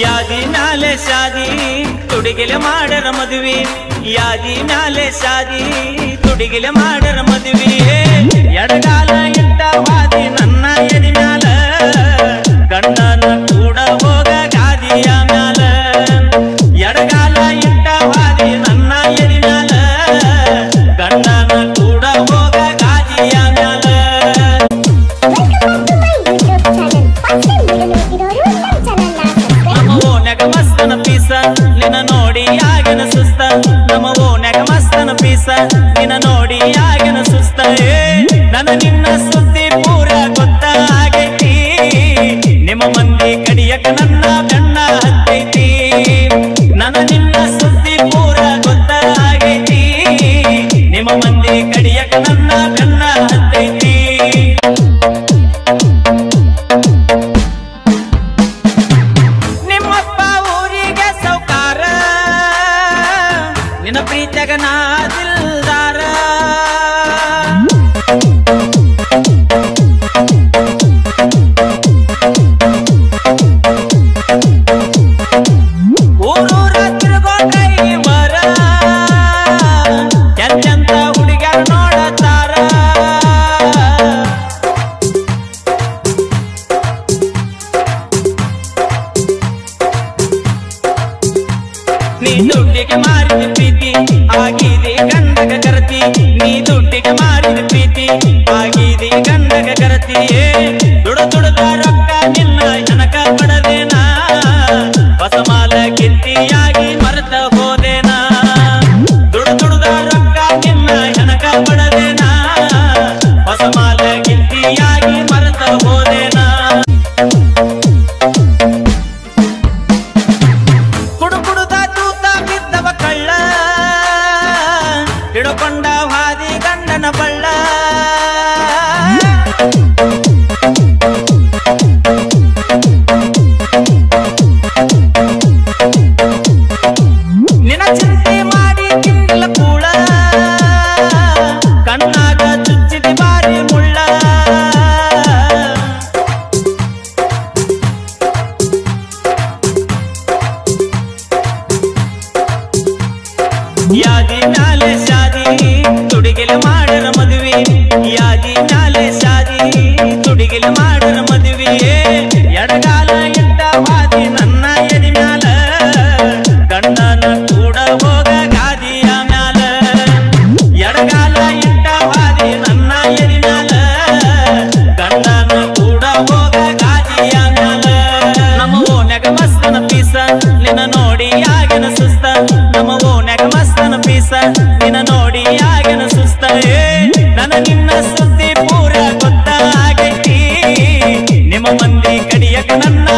ಯಾದಿ ಮ್ಯಾಲೆ ಶಾದಿ ತುಡಿಗಿಲೆ ಮಾಡರ ಮದುವೆ ಯಾದಿ ಮ್ಯಾಲೆ ಶಾದಿ ತುಡಿಗಿಲೆ ಮಾಡರ ಮದುವೆ ಎಡಗಾಲ ಇಟ್ಟ ವಾದಿ ನನ್ನ ಎದಿ ಮ್ಯಾಲ ಗಂಡನ ಕೂಡ ಹೋಗ ಗಾದಿಯ ಮ್ಯಾಲ ಎಡಗಾಲ ಇಟ್ಟ ವಾದಿ ನನ್ನ ಎದಿ ಮ್ಯಾಲ ಗಂಡನ ಕೂಡ ಹೋಗ ಗಾದಿಯ ಮ್ಯಾಲ ಮಸ್ತನ ಪೀಸ ನಿನ್ನ ನೋಡಿ ಆಗಿನ ಸುಸ್ತ ನಮ್ಮ ಓನ್ಯಾಗ ಮಸ್ತನ ಪೀಸ ನಿನ್ನ ನೋಡಿ ಆಗಿನ ಸುಸ್ತ ನನ್ನ ನಿನ್ನ ಸುದ್ದಿ ಪೂರ ಗೊತ್ತಾಗೈತಿ ನಿಮ್ಮ ಮಂದಿ ಕಡಿಯಕ ನನ್ನ ಬೆನ್ನ ಹತ್ತೈತಿ ನನ್ನ ನಿನ್ನ ಸುದ್ದಿ ಪೂರ ಗೊತ್ತಾಗೈತಿ ನಿಮ್ಮ ಮಂದಿ ಕಡಿಯಕ ನನ್ನ ಬೆನ್ನ ಹತ್ತೈತಿ ನಿನ್ನ ಪ್ರೀತಿಯಾಗ ನಾ ದಿಲ್ದಾರ ಊರೂರ ತಿರುಗೋ ಡ್ರೈವರ ಎಂತೆಂತ ಹುಡುಗ್ಯಾರ ನೋಡತಾರ ನೀ ದುಡ್ಡಿಗೆ ಮಾರಿದ ಪ್ರೀತಿ ಆಗಿದೆ ಗಂಡಗ ಕರತಿ ನೀ ದುಡ್ಡಿಗೆ ಮಾರಿದ ಪ್ರೀತಿ ಆಗಿದೆ ಗಂಡಗ ಕರತಿ ದುಡದ ರೊಕ್ಕ ನಿನ್ನ ಜನಕ ಪಡದೇನಾ ಹೊಸ ಮಾಲ ಕಿತ್ತಿಯಾಗಿ ಮರೆತ ಹೋದೇನಾ ದುಡದ ರೊಕ್ಕ ನಿನ್ನ ಜನಕ ಪಡದೇನಾ ಹೊಸ ಮಾಲ ಕಿತ್ತಿಯಾಗಿ ಮರೆತ ಹೋದೇನಾ ಹಿಡಕೊಂಡ ಹಾದಿ ಗಂಡನ ಬಳ್ಳ ನಿನ್ನ ಚಿಂತೆ ಮಾಡಿ ತಿಂದಿಲ್ಲ ಕೂಳ ಕಣ್ಣಾಗ ಚುಚ್ಚಿದ ಬಾರಿ ಮುಳ್ಳ ಯಾದಿ ಮ್ಯಾಲೆ ಶಾದಿ ತುಡಿಗಿಲೆ ಮಾಡರ ಮದುವೆ ಯಾದಿ ಮ್ಯಾಲೆ ಶಾದಿ ತುಡಿಗಿಲೆ ಮಾಡರ ಮದುವೆ ಎಡಗಾಲ ಇಟ್ಟ ವಾದಿ ನನ್ನ ಎದಿ ಮ್ಯಾಲ ಗಂಡನ ಕೂಡ ಹೋಗ ಗಾದಿಯ ಮ್ಯಾಲ ಎಡಗಾಲ ಇಟ್ಟ ವಾದಿ ನನ್ನ ಎದಿ ಮ್ಯಾಲ ಗಂಡನ ಕೂಡ ಹೋಗ ಗಾದಿಯ ಮ್ಯಾಲ ನಮ್ಮ ಓನ್ಯಾಗ ಮಸ್ತನ ಪೀಸ ನಿನ್ನ ನೋಡಿ ಆಗಿನ ಸುಸ್ತ ನಮ್ಮ ಓನ್ಯಾಗ ಮಸ್ತನ ಪೀಸ ನಿನ್ನ ನೋಡಿ ಆಗಿನ ಸುಸ್ತ ನನ್ನ ನಿನ್ನ ಸುದ್ದಿ ಪೂರ ಗೊತ್ತಾಗೈತಿ ನಿಮ್ಮ ಮಂದಿ ಕಡಿಯಕ ನನ್ನ